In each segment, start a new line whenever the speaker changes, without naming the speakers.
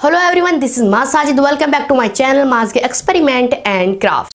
Hello everyone, this is Maaz Sajid. Welcome back to my channel Maaz Experiment and Craft.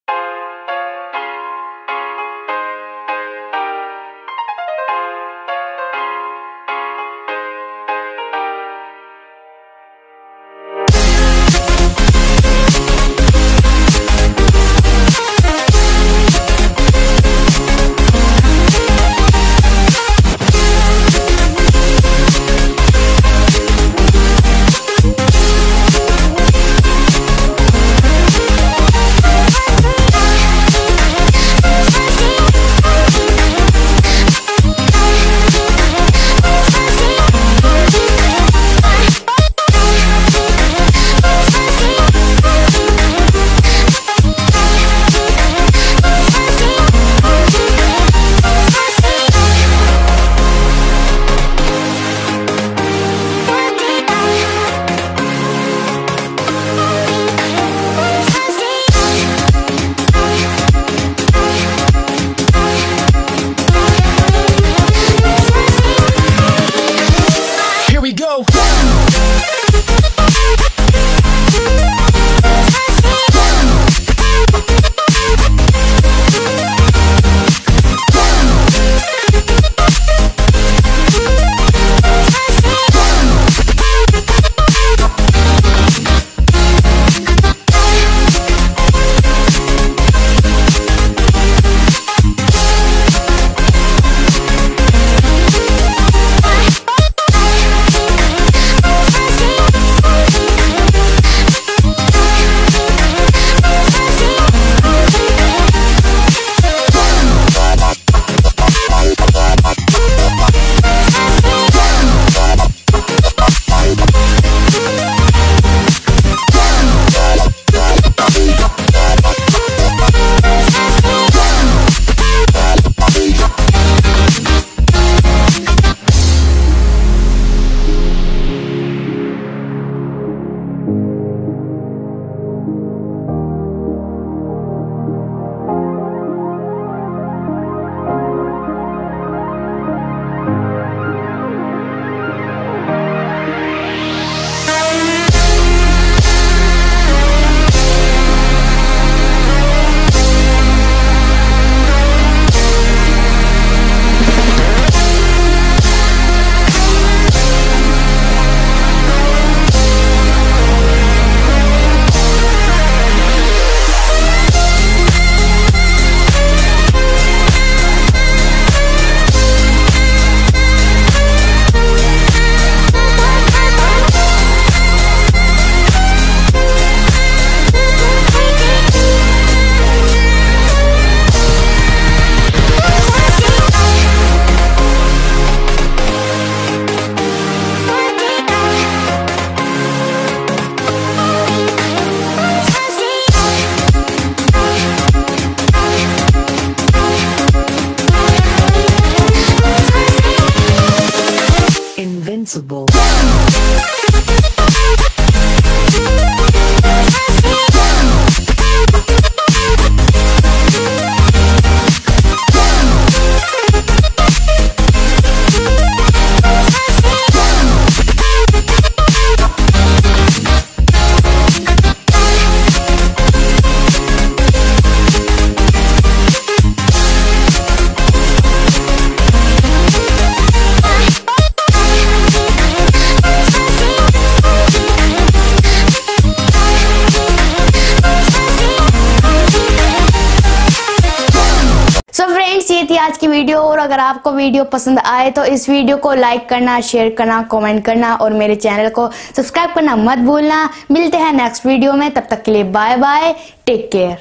Invincible.
ये थी आज की video. और अगर आपको वीडियो पसंद आए तो इस वीडियो को लाइक करना, शेयर करना, कमेंट करना और मेरे चैनल को सब्सक्राइब करना मत भूलना। मिलते हैं नेक्स्ट वीडियो में, तब तक के लिए बाय बाय, टेक केयर।